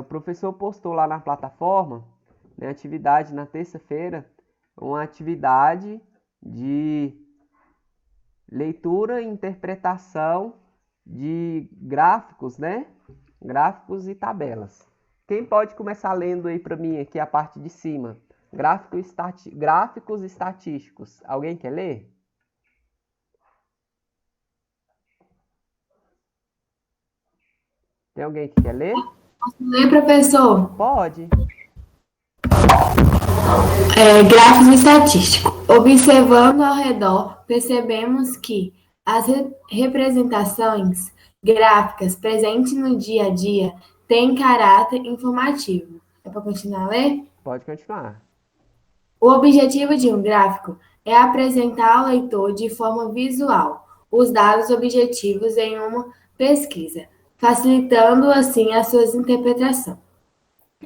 o professor postou lá na plataforma, né, atividade na terça-feira, uma atividade de leitura e interpretação de gráficos, né? Gráficos e tabelas. Quem pode começar lendo aí para mim aqui a parte de cima? Gráficos estatísticos. Alguém quer ler? Tem alguém que quer ler? Oi, professor. Pode. Gráficos estatísticos. Observando ao redor, percebemos que as representações gráficas presentes no dia a dia têm caráter informativo. É para continuar a ler? Pode continuar. O objetivo de um gráfico é apresentar ao leitor de forma visual os dados objetivos em uma pesquisa, facilitando assim a sua interpretação.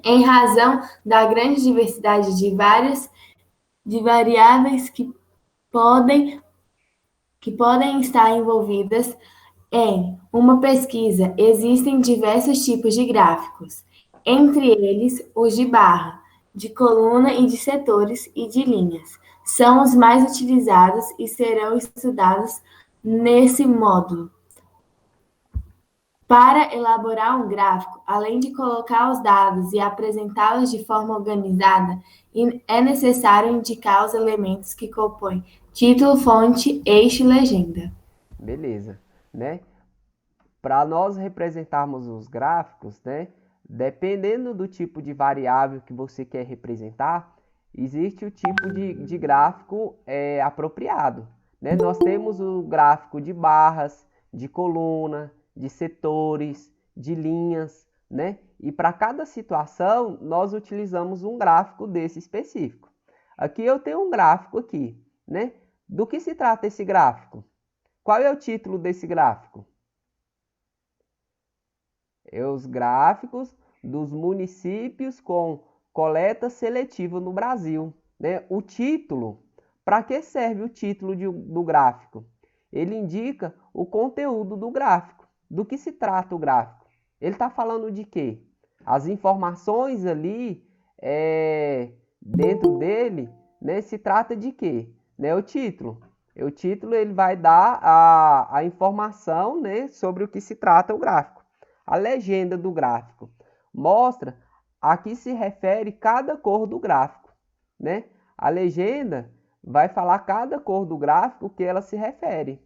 Em razão da grande diversidade de variáveis que podem estar envolvidas em uma pesquisa, existem diversos tipos de gráficos, entre eles os de barra, de coluna e de setores e de linhas. São os mais utilizados e serão estudados nesse módulo. Para elaborar um gráfico, além de colocar os dados e apresentá-los de forma organizada, é necessário indicar os elementos que compõem título, fonte, eixo e legenda. Beleza, né? Para nós representarmos os gráficos, né? Dependendo do tipo de variável que você quer representar, existe o tipo de gráfico apropriado, né? Nós temos o gráfico de barras, de coluna, de setores, de linhas, né? E para cada situação, nós utilizamos um gráfico desse específico. Aqui eu tenho um gráfico aqui, né? Do que se trata esse gráfico? Qual é o título desse gráfico? É os gráficos dos municípios com coleta seletiva no Brasil, né? O título, para que serve o título do gráfico? Ele indica o conteúdo do gráfico. Do que se trata o gráfico? Ele está falando de quê? As informações ali dentro dele, né, se trata de quê? Né, o título. O título ele vai dar a informação, né, sobre o que se trata o gráfico. A legenda do gráfico mostra a que se refere cada cor do gráfico, né? A legenda vai falar cada cor do gráfico que ela se refere.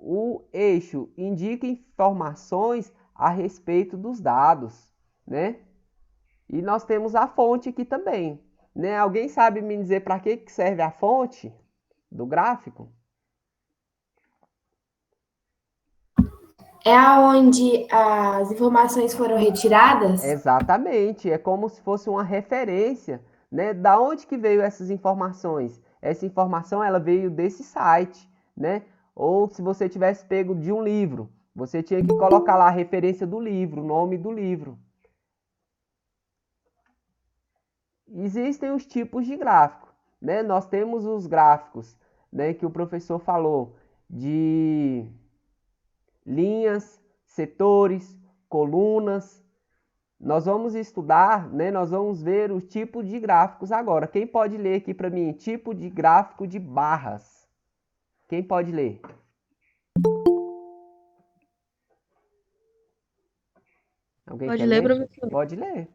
O eixo indica informações a respeito dos dados, né? E nós temos a fonte aqui também, né? Alguém sabe me dizer para que serve a fonte do gráfico? É aonde as informações foram retiradas? Exatamente, é como se fosse uma referência, né? Da onde que veio essas informações? Essa informação ela veio desse site, né? Ou se você tivesse pego de um livro, você tinha que colocar lá a referência do livro, o nome do livro. Existem os tipos de gráfico, né? Nós temos os gráficos, né, que o professor falou de linhas, setores, colunas. Nós vamos estudar, né? Nós vamos ver o tipo de gráficos agora. Quem pode ler aqui para mim? Tipo de gráfico de barras. Quem pode ler? Alguém Pode quer ler, ler? professor. Pode ler.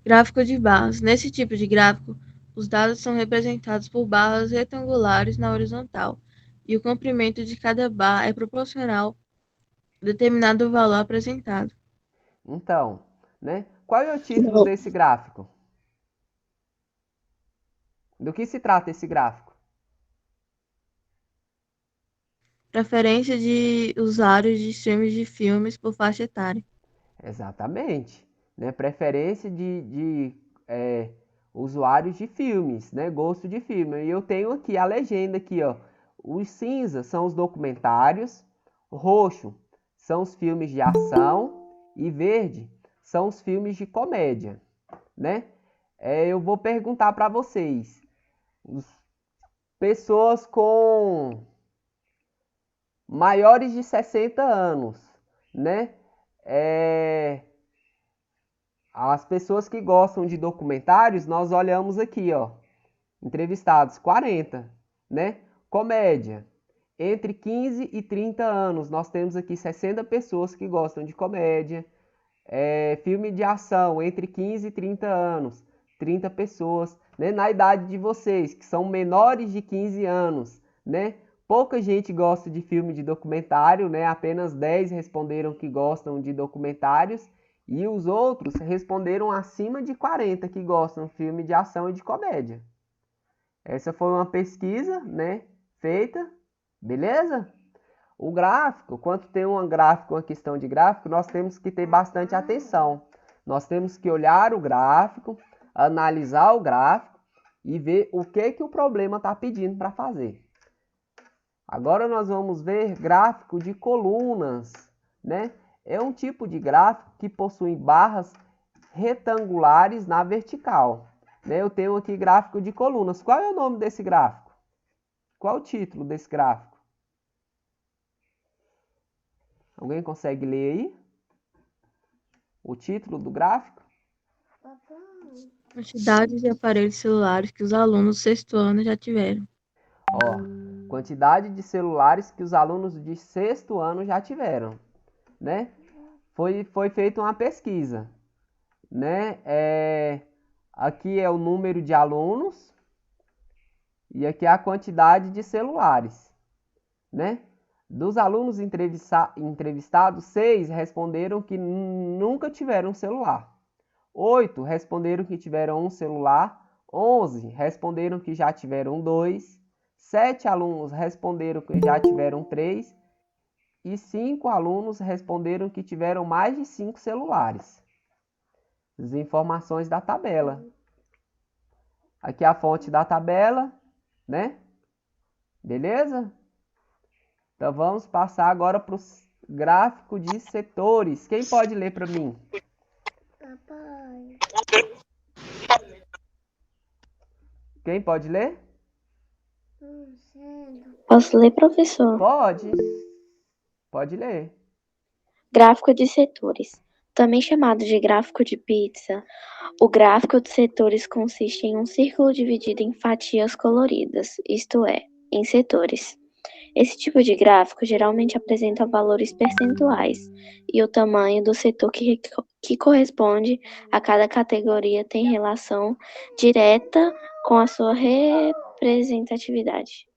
Gráfico de barras. Nesse tipo de gráfico, os dados são representados por barras retangulares na horizontal, e o comprimento de cada barra é proporcional a determinado valor apresentado. Então, né? Qual é o título desse gráfico? Do que se trata esse gráfico? Preferência de usuários de streams de filmes por faixa etária. Exatamente, né? Preferência de usuários de filmes, né? Gosto de filme. E eu tenho aqui a legenda aqui, ó. Os cinza são os documentários, roxo são os filmes de ação e verde são os filmes de comédia, né? Eu vou perguntar para vocês, pessoas com maiores de 60 anos, né? As pessoas que gostam de documentários, nós olhamos aqui, ó, entrevistados, 40, né? Comédia, entre 15 e 30 anos, nós temos aqui 60 pessoas que gostam de comédia. Filme de ação, entre 15 e 30 anos, 30 pessoas, né? Na idade de vocês, que são menores de 15 anos, né? Pouca gente gosta de filme de documentário, né? Apenas 10 responderam que gostam de documentários e os outros responderam acima de 40 que gostam de filme de ação e de comédia. Essa foi uma pesquisa, né, feita, beleza? O gráfico, quando tem uma questão de gráfico, nós temos que ter bastante atenção. Nós temos que olhar o gráfico, analisar o gráfico e ver o que o problema está pedindo para fazer. Agora nós vamos ver gráfico de colunas, né? É um tipo de gráfico que possui barras retangulares na vertical. Eu tenho aqui gráfico de colunas. Qual é o nome desse gráfico? Qual é o título desse gráfico? Alguém consegue ler aí? O título do gráfico? Quantidade de aparelhos celulares que os alunos do sexto ano já tiveram. Ó, quantidade de celulares que os alunos de sexto ano já tiveram, né? Foi feita uma pesquisa, né? Aqui é o número de alunos e aqui é a quantidade de celulares, né? Dos alunos entrevistados, 6 responderam que nunca tiveram celular. 8 responderam que tiveram um celular. 11 responderam que já tiveram 2. 7 alunos responderam que já tiveram 3. E 5 alunos responderam que tiveram mais de 5 celulares. As informações da tabela. Aqui é a fonte da tabela, né? Beleza? Então vamos passar agora para o gráfico de setores. Quem pode ler para mim? Papai. Quem pode ler? Posso ler, professor? Pode. Pode ler. Gráfico de setores. Também chamado de gráfico de pizza, o gráfico de setores consiste em um círculo dividido em fatias coloridas, isto é, em setores. Esse tipo de gráfico geralmente apresenta valores percentuais e o tamanho do setor que corresponde a cada categoria tem relação direta com a sua representatividade.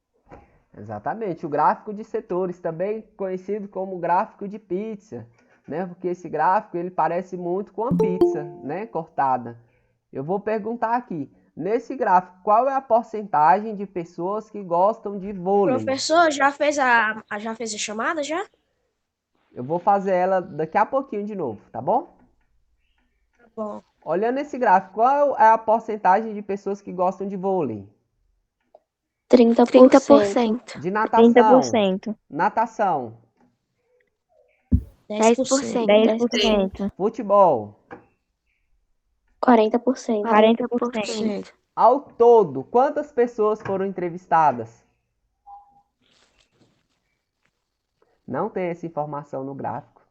Exatamente, o gráfico de setores, também conhecido como gráfico de pizza, né? Porque esse gráfico ele parece muito com a pizza, né? Cortada. Eu vou perguntar aqui, nesse gráfico, qual é a porcentagem de pessoas que gostam de vôlei? Professor, já fez a chamada já? Eu vou fazer ela daqui a pouquinho de novo, tá bom? Tá bom. Olhando esse gráfico, qual é a porcentagem de pessoas que gostam de vôlei? 30%. De natação? 30%. Natação. 10%. 10%. Futebol. 40%. 40%. Ao todo, quantas pessoas foram entrevistadas? Não tem essa informação no gráfico.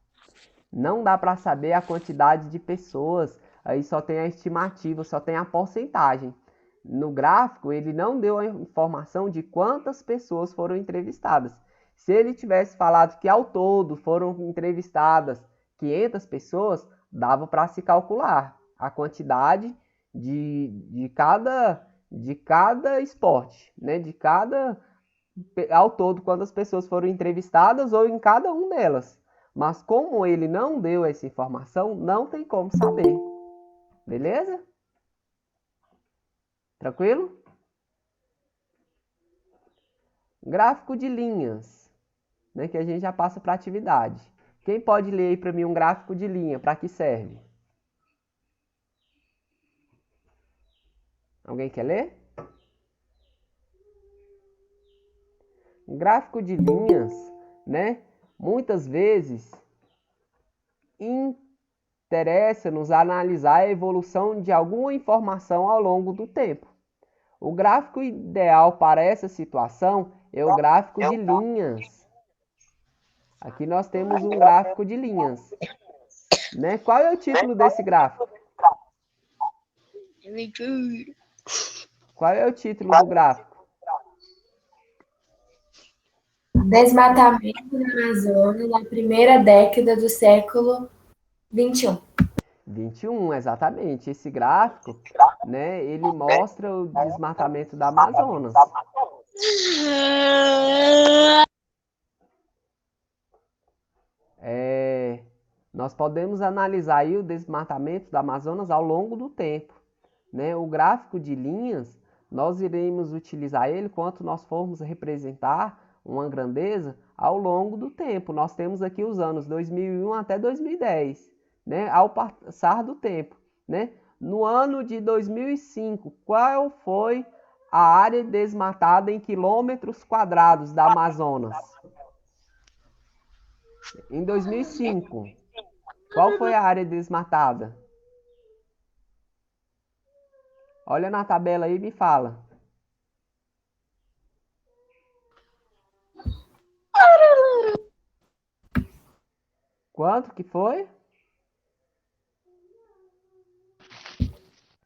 Não dá para saber a quantidade de pessoas. Aí só tem a estimativa, só tem a porcentagem. No gráfico, ele não deu a informação de quantas pessoas foram entrevistadas. Se ele tivesse falado que ao todo foram entrevistadas 500 pessoas, dava para se calcular a quantidade de cada esporte, né? Ao todo, quantas pessoas foram entrevistadas ou em cada um delas. Mas como ele não deu essa informação, não tem como saber. Beleza? Tranquilo? Gráfico de linhas, né, que a gente já passa para a atividade. Quem pode ler aí para mim um gráfico de linha? Para que serve? Alguém quer ler? Um gráfico de linhas, né, muitas vezes interessa-nos analisar a evolução de alguma informação ao longo do tempo. O gráfico ideal para essa situação é o gráfico de linhas. Aqui nós temos um gráfico de linhas. né? Qual é o título desse gráfico? Qual é o título do gráfico? Desmatamento da Amazônia na primeira década do século XXI. 21, exatamente. Esse gráfico, né, ele mostra o desmatamento da Amazonas. Nós podemos analisar aí o desmatamento da Amazonas ao longo do tempo, né? O gráfico de linhas, nós iremos utilizar ele quando nós formos representar uma grandeza ao longo do tempo. Nós temos aqui os anos 2001 até 2010, né? Ao passar do tempo, né? No ano de 2005, qual foi a área desmatada em quilômetros quadrados da Amazonas? Em 2005, qual foi a área desmatada? Olha na tabela aí e me fala. Quanto que foi?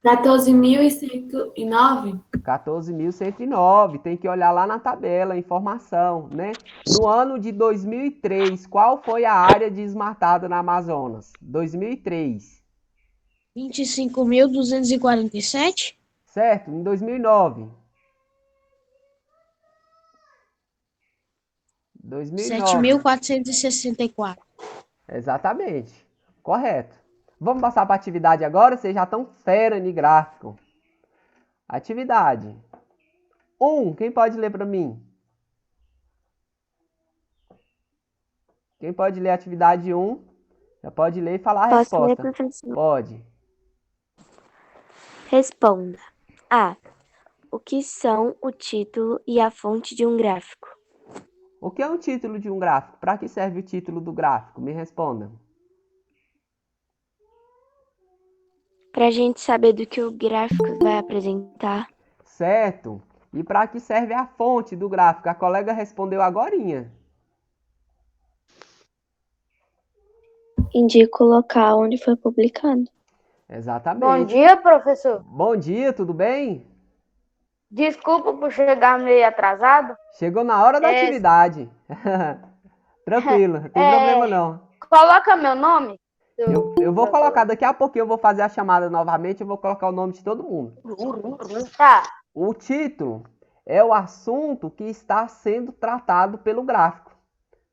14.109? 14.109. Tem que olhar lá na tabela, a informação, né? No ano de 2003, qual foi a área desmatada na Amazonas? 2003. 25.247? Certo? Em 2009. 2009. 7.464. Exatamente. Correto. Vamos passar para a atividade agora? Vocês já estão fera em gráfico. Atividade 1. Quem pode ler para mim? Quem pode ler a atividade 1? Já pode ler e falar a Posso ler, resposta. professor? Pode. Responda. A. O que são o título e a fonte de um gráfico? O que é um título de um gráfico? Para que serve o título do gráfico? Me responda. Para a gente saber do que o gráfico vai apresentar. Certo. E para que serve a fonte do gráfico? A colega respondeu agorinha. Indica o local onde foi publicado. Exatamente. Bom dia, professor. Bom dia, tudo bem? Desculpa por chegar meio atrasado. Chegou na hora da atividade. Tranquilo, não tem problema não. Coloca meu nome. Eu vou colocar, daqui a pouquinho eu vou fazer a chamada novamente, eu vou colocar o nome de todo mundo. Tá. O título é o assunto que está sendo tratado pelo gráfico,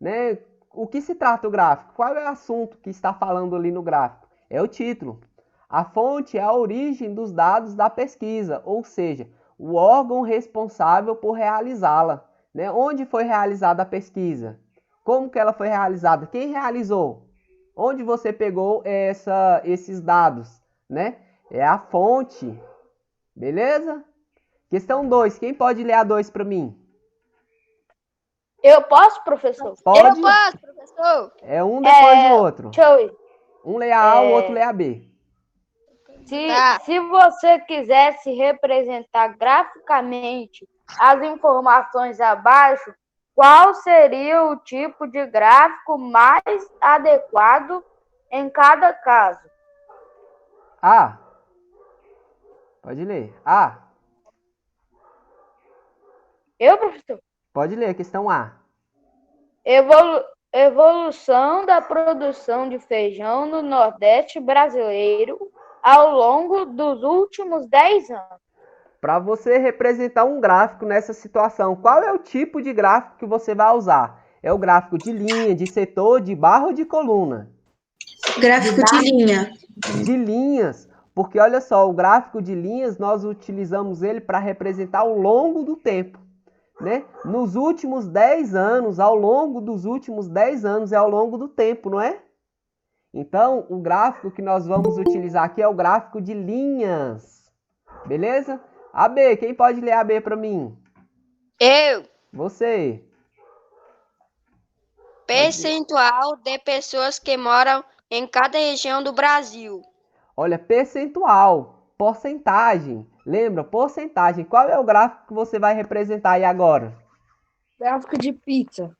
né? O que se trata o gráfico? Qual é o assunto que está falando ali no gráfico? É o título. A fonte é a origem dos dados da pesquisa, ou seja, o órgão responsável por realizá-la, né? Onde foi realizada a pesquisa? Como que ela foi realizada? Quem realizou? Onde você pegou esses dados, né? É a fonte. Beleza? Questão 2. Quem pode ler a 2 para mim? Eu posso, professor? Pode. Eu posso, professor. É um depois do outro. Deixa eu ir. Um lê a A, o outro lê a B. Se você quisesse representar graficamente as informações abaixo, qual seria o tipo de gráfico mais adequado em cada caso? A. Pode ler. A. Eu, professor? Pode ler, questão A. Evolução da produção de feijão no Nordeste brasileiro ao longo dos últimos 10 anos. Para você representar um gráfico nessa situação, qual é o tipo de gráfico que você vai usar? É o gráfico de linha, de setor, de barra ou de coluna? Gráfico de linha. De linhas, porque olha só, o gráfico de linhas nós utilizamos ele para representar ao longo do tempo, né? Nos últimos 10 anos, ao longo dos últimos 10 anos é ao longo do tempo, não é? Então, o gráfico que nós vamos utilizar aqui é o gráfico de linhas. Beleza? AB, quem pode ler AB para mim? Eu. Você. Percentual de pessoas que moram em cada região do Brasil. Olha, percentual, porcentagem. Lembra? Porcentagem. Qual é o gráfico que você vai representar aí agora? Gráfico de pizza.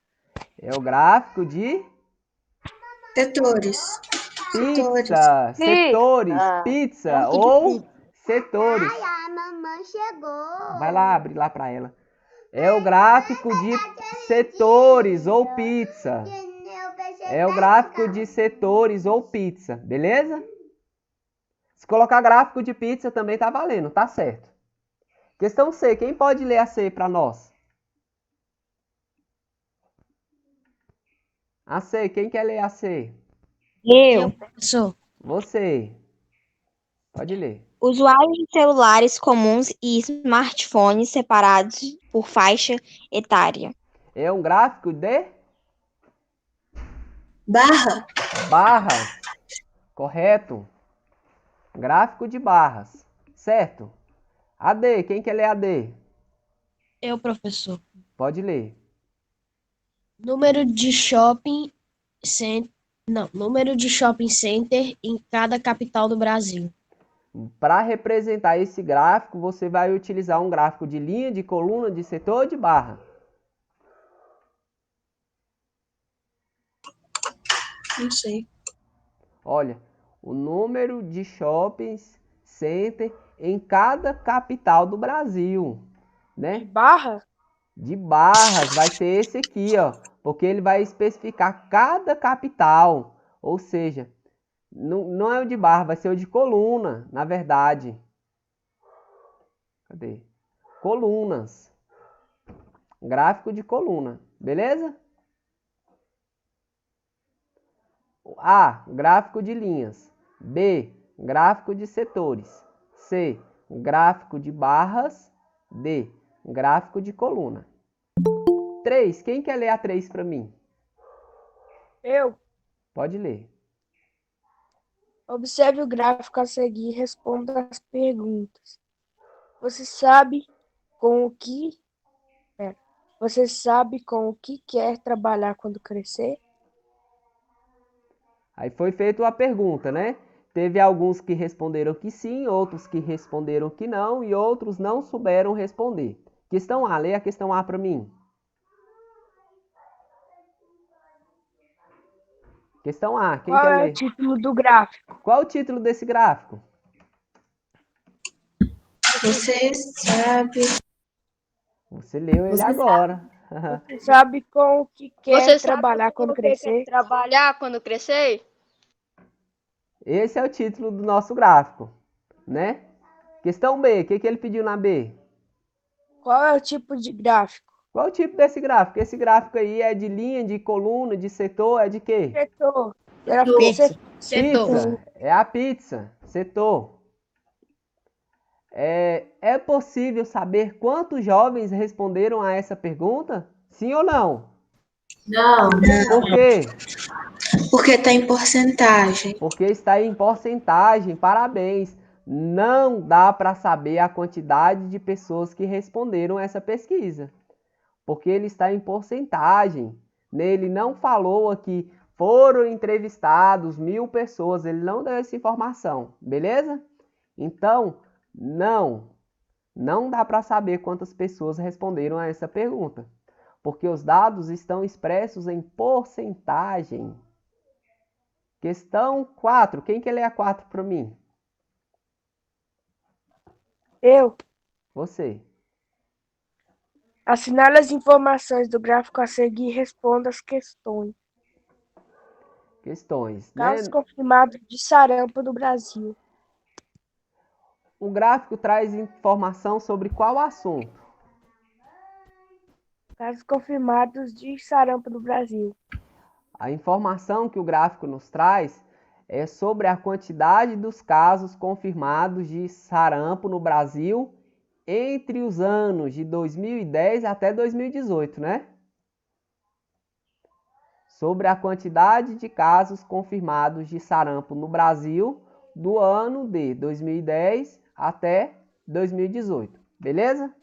É o gráfico de Setores. Pizza, setores, pizza ou setores. Ai, a mamãe chegou. Vai lá, abre lá para ela. É o gráfico de setores ou pizza. É o gráfico de setores ou pizza, beleza? Se colocar gráfico de pizza também tá valendo, tá certo. Questão C, quem pode ler a C para nós? A C, quem quer ler a C? Eu, professor. Você. Pode ler. Usuários de celulares comuns e smartphones separados por faixa etária. É um gráfico de Barra. barras. Correto. Gráfico de barras. Certo. AD, quem quer ler AD? Eu, professor. Pode ler. Número de número de shopping center em cada capital do Brasil. Para representar esse gráfico, você vai utilizar um gráfico de linha, de coluna, de setor ou de barra? Não sei. Olha, o número de shoppings center em cada capital do Brasil, né? Barra? De barras vai ser esse aqui, ó, porque ele vai especificar cada capital, ou seja, não é o de barra, vai ser o de coluna, na verdade. Cadê? Colunas. Gráfico de coluna, beleza? A, gráfico de linhas. B, gráfico de setores. C, gráfico de barras. D, gráfico de coluna. 3, quem quer ler a 3 para mim? Eu. Pode ler. Observe o gráfico a seguir e responda as perguntas. Você sabe com o que quer trabalhar quando crescer? Aí foi feita a pergunta, né? Teve alguns que responderam que sim, outros que responderam que não e outros não souberam responder. Questão A, lê a questão A para mim. Questão A, quem Qual quer é ler? o título do gráfico? Qual é o título desse gráfico? Você sabe. Você leu ele agora. Você sabe com o que quer Você sabe trabalhar com quando o que quer crescer? trabalhar quando crescer? Esse é o título do nosso gráfico, né? Questão B, o que ele pediu na B? Qual é o tipo de gráfico? Qual o tipo desse gráfico? Esse gráfico aí é de linha, de coluna, de setor, é de quê? Setor. Era pizza. Pizza, é a pizza, setor. É possível saber quantos jovens responderam a essa pergunta? Sim ou não? Não. Por quê? Porque está em porcentagem. Porque está em porcentagem, parabéns. Não dá para saber a quantidade de pessoas que responderam essa pesquisa. Porque ele está em porcentagem. Ele não falou aqui, foram entrevistados 1.000 pessoas. Ele não deu essa informação, beleza? Então, não dá para saber quantas pessoas responderam a essa pergunta. Porque os dados estão expressos em porcentagem. Questão 4. Quem quer ler a 4 para mim? Eu. Você. Assinale as informações do gráfico a seguir e responda as questões. Questões, né? Casos confirmados de sarampo no Brasil. O gráfico traz informação sobre qual assunto? Casos confirmados de sarampo no Brasil. A informação que o gráfico nos traz é sobre a quantidade dos casos confirmados de sarampo no Brasil entre os anos de 2010 até 2018, né? Sobre a quantidade de casos confirmados de sarampo no Brasil do ano de 2010 até 2018. Beleza?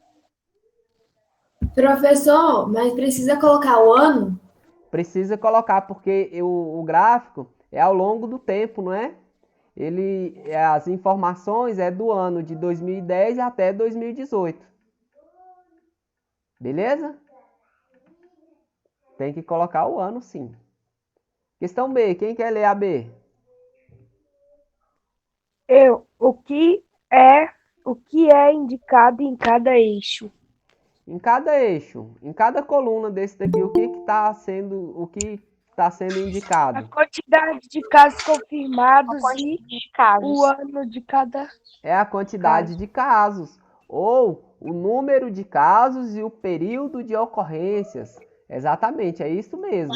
Professor, mas precisa colocar o ano? Precisa colocar, porque o gráfico é ao longo do tempo, não é? As informações é do ano de 2010 até 2018. Beleza? Tem que colocar o ano, sim. Questão B, quem quer ler a B? O que é indicado em cada eixo? Em cada eixo, em cada coluna desse daqui, o que está sendo A indicado? quantidade de casos confirmados A e quantidade de casos. o ano de cada É a quantidade caso. de casos, ou o número de casos e o período de ocorrências. Exatamente, é isso mesmo.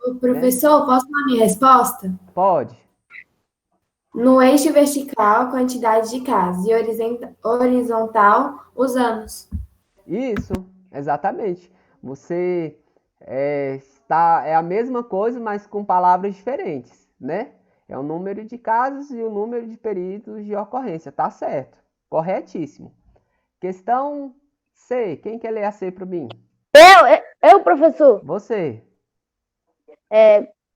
Ô, professor, posso dar minha resposta? Pode. No eixo vertical, a quantidade de casos, e horizontal, os anos. Isso, exatamente. Você é a mesma coisa, mas com palavras diferentes, né? É o número de casos e o número de períodos de ocorrência. Tá certo. Corretíssimo. Questão C. Quem quer ler a C para mim? Eu, professor. Você.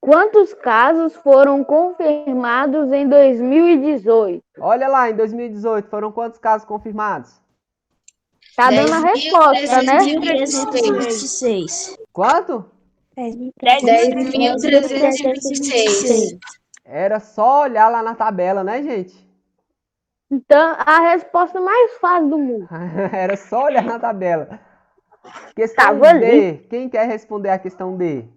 Quantos casos foram confirmados em 2018? Olha lá, em 2018 foram quantos casos confirmados? Tá dando a resposta, né? 10.326. Quanto? 10.326. Era só olhar lá na tabela, né, gente? Então, a resposta mais fácil do mundo. Era só olhar na tabela. Questão Tava D. ali. Quem quer responder a questão D?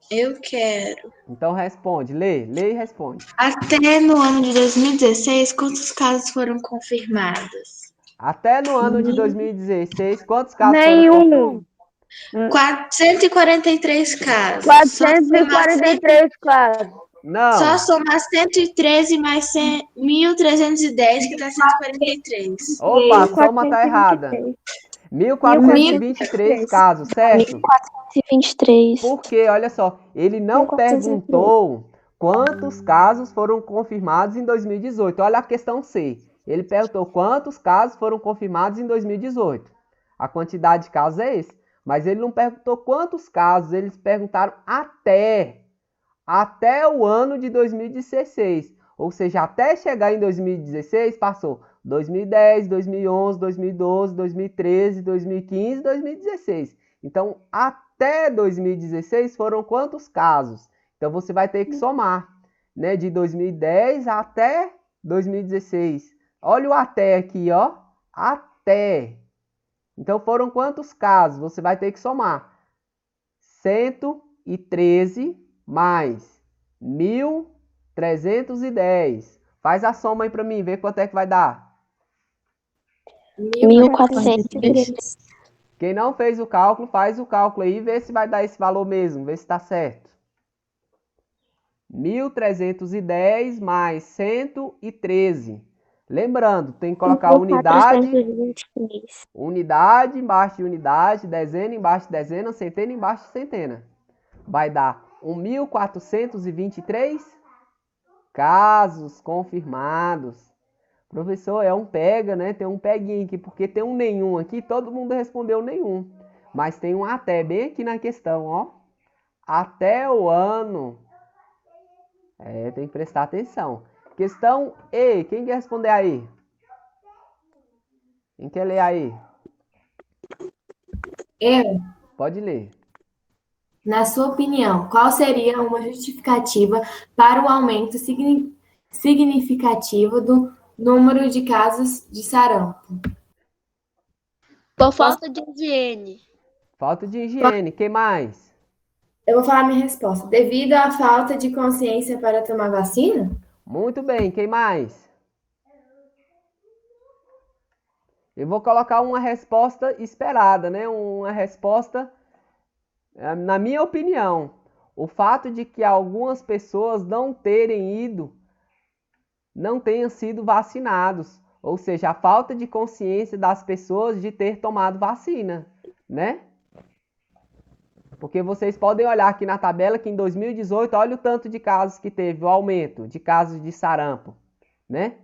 Eu quero. Então responde. Lê e responde. Até no ano de 2016, quantos casos foram confirmados? Até no ano de 2016, quantos casos foram confirmados? Nenhum. 443 casos. 443 casos. Não. Só somar 113 mais 1.310, que dá 143. Opa, a soma tá errada. 1.423 casos, certo? 423. Porque, olha só, ele não 1423. perguntou quantos casos foram confirmados em 2018. Olha a questão C. Ele perguntou quantos casos foram confirmados em 2018. A quantidade de casos é esse. Mas ele não perguntou quantos casos, eles perguntaram até o ano de 2016. Ou seja, até chegar em 2016, passou 2010, 2011, 2012, 2013, 2015, 2016. Então, até 2016 foram quantos casos? Então, você vai ter que somar, né? De 2010 até 2016. Olha o até aqui, ó. Até. Então, foram quantos casos? Você vai ter que somar. 113 mais 1.310. Faz a soma aí para mim, vê quanto é que vai dar. 1.423. Quem não fez o cálculo, faz o cálculo aí e vê se vai dar esse valor mesmo, vê se está certo. 1.310 mais 113. Lembrando, tem que colocar unidade embaixo de unidade, dezena embaixo de dezena, centena embaixo de centena. Vai dar 1.423 casos confirmados. Professor, é um pega, né? Tem um peguinho aqui, porque tem um nenhum aqui, todo mundo respondeu nenhum. Mas tem um até bem aqui na questão, ó. Até o ano. Tem que prestar atenção. Questão E, quem quer responder aí? Quem quer ler aí? Eu. Pode ler. Na sua opinião, qual seria uma justificativa para o aumento significativo do número de casos de sarampo? Por falta de higiene. Falta de higiene, quem mais? Eu vou falar minha resposta. Devido à falta de consciência para tomar vacina? Muito bem, quem mais? Eu vou colocar uma resposta esperada, né? Uma resposta, na minha opinião, o fato de que algumas pessoas não tenham sido vacinados, ou seja, a falta de consciência das pessoas de ter tomado vacina, né? Porque vocês podem olhar aqui na tabela que em 2018, olha o tanto de casos que teve, o aumento de casos de sarampo, né?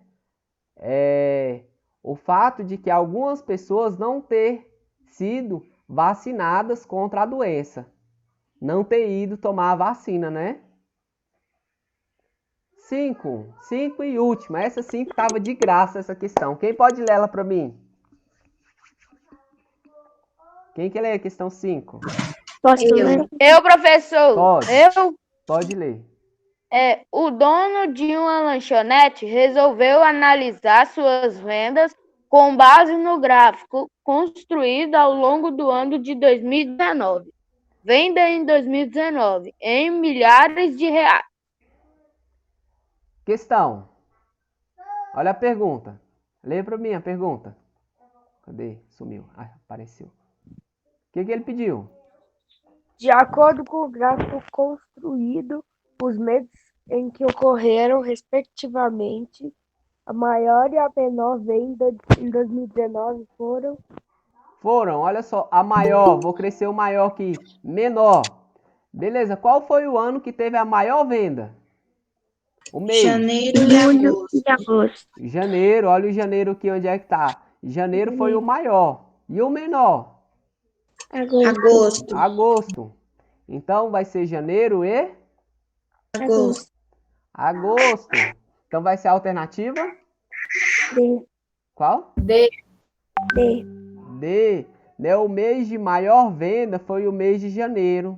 O fato de que algumas pessoas não ter sido vacinadas contra a doença, não ter ido tomar a vacina, né? 5 e última, essa 5 estava de graça essa questão. Quem pode ler ela para mim? Quem quer ler a questão 5? Posso ler? Eu, professor. Pode. Eu. Pode ler. O dono de uma lanchonete resolveu analisar suas vendas com base no gráfico construído ao longo do ano de 2019. Venda em 2019 em milhares de reais. Questão. Olha a pergunta. Leia para mim a pergunta. Cadê? Sumiu. Ah, apareceu. O que ele pediu? De acordo com o gráfico construído, os meses em que ocorreram, respectivamente, a maior e a menor venda em 2019 foram... Foram, olha só, a maior, vou crescer o maior aqui, menor. Beleza, qual foi o ano que teve a maior venda? O mês. Janeiro e agosto. Janeiro, olha o janeiro aqui, onde é que tá? Janeiro foi o maior. E o menor? Agosto. Então vai ser janeiro e? Agosto. Então vai ser a alternativa? D. Qual? D. Né? O mês de maior venda foi o mês de janeiro.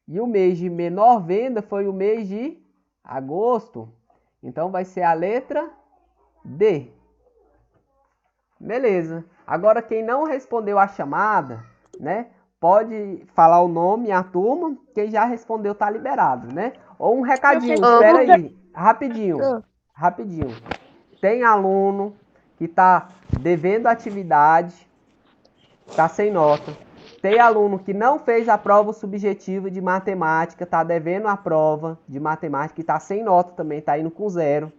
E o mês de menor venda foi o mês de agosto. Então vai ser a letra D. Beleza. Agora quem não respondeu a chamada, né? Pode falar o nome e a turma. Quem já respondeu tá liberado, né? Ou um recadinho, espera aí. Rapidinho. Tem aluno que tá devendo atividade, tá sem nota. Tem aluno que não fez a prova subjetiva de matemática, tá devendo a prova de matemática e tá sem nota também, tá indo com 0.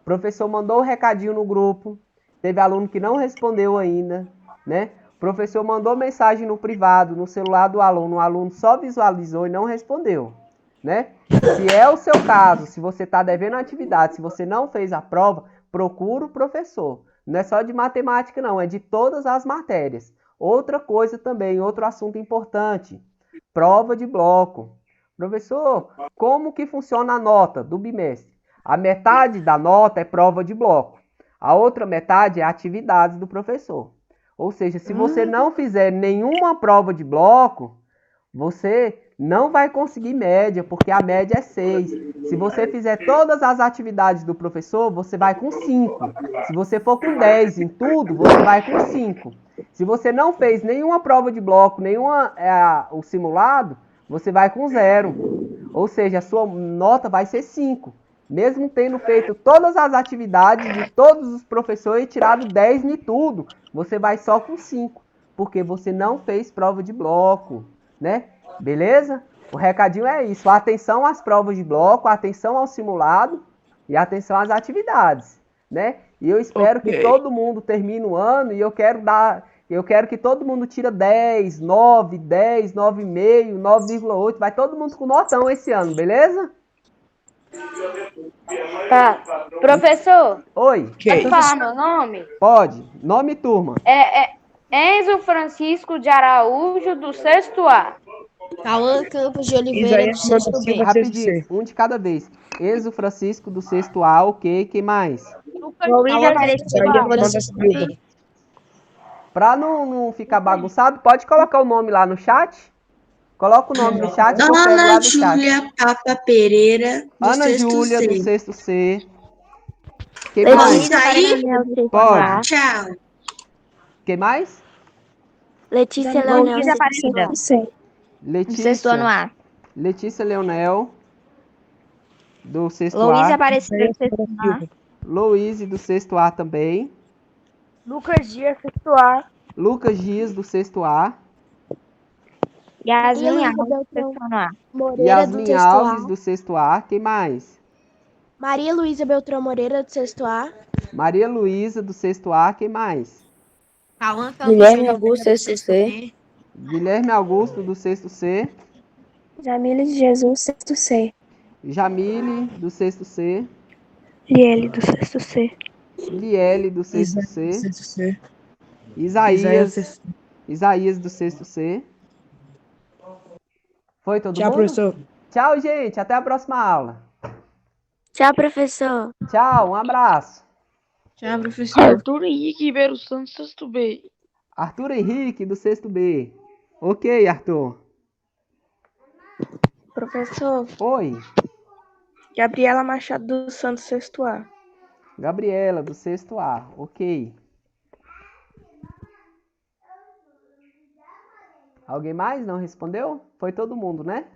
O professor mandou um recadinho no grupo. Teve aluno que não respondeu ainda, né? O professor mandou mensagem no privado, no celular do aluno. O aluno só visualizou e não respondeu, né? Se é o seu caso, se você está devendo a atividade, se você não fez a prova, procura o professor. Não é só de matemática, não. É de todas as matérias. Outra coisa também, outro assunto importante. Prova de bloco. Professor, como que funciona a nota do bimestre? A metade da nota é prova de bloco. A outra metade é atividades do professor. Ou seja, se você não fizer nenhuma prova de bloco, você não vai conseguir média, porque a média é 6. Se você fizer todas as atividades do professor, você vai com 5. Se você for com 10 em tudo, você vai com 5. Se você não fez nenhuma prova de bloco, o simulado, você vai com 0. Ou seja, a sua nota vai ser 5. Mesmo tendo feito todas as atividades de todos os professores e tirado 10 em tudo, você vai só com 5, porque você não fez prova de bloco, né? Beleza? O recadinho é isso. Atenção às provas de bloco, atenção ao simulado e atenção às atividades, né? E eu espero que todo mundo termine o ano e eu quero que todo mundo tire 10, 9, 10, 9,5, 9,8. Vai todo mundo com notão esse ano, beleza? Tá. Professor, Oi. pode falar meu nome? Pode. Nome e turma. Enzo Francisco de Araújo, do 6º A. Cauã Campos de Oliveira, do 6º B. Rapidinho, um de cada vez. Enzo Francisco, do 6º A, ok. Quem mais? Cauã Aparecido, do 6º B. Pra não ficar bagunçado, pode colocar o nome lá no chat? Coloca o nome no chat. Ana Júlia Papa Pereira, do Ana 6º Júlia, C. do 6º C. Quem Posso mais? sair? Pode. Tchau. Quem mais? Letícia Leonel, Luísa Aparecida. Letícia. Do 6º ano A. Letícia Leonel, do 6º Luísa A. Aparecida, do 6º A. Luíse, do 6º A também. Lucas Dias, 6º A. Lucas Dias, do 6º A. Yasmin Alves, do 6º ano A. Yasmin Alves, do 6º A. Quem mais? Maria Luísa Beltrão Moreira, do 6º A. Maria Luísa, do 6º A. Quem mais? Cauã Campos Guilherme Augusto, 6º C. Guilherme Augusto, do 6º C. Jamile de Jesus, 6º C. Jamile, do 6º C. Liele, do 6º C. Liele, do 6º C. Isaías, do 6º C. Foi todo mundo? Tchau, professor. Tchau, gente. Até a próxima aula. Tchau, professor. Tchau, um abraço. Tchau, professor. Arthur Henrique Ribeiro Santos, 6º B. Arthur Henrique, do 6º B. Ok, Arthur. Professor, Oi. Gabriela Machado dos Santos, sexto A. Gabriela, do sexto A. Ok. Alguém mais não respondeu? Foi todo mundo, né?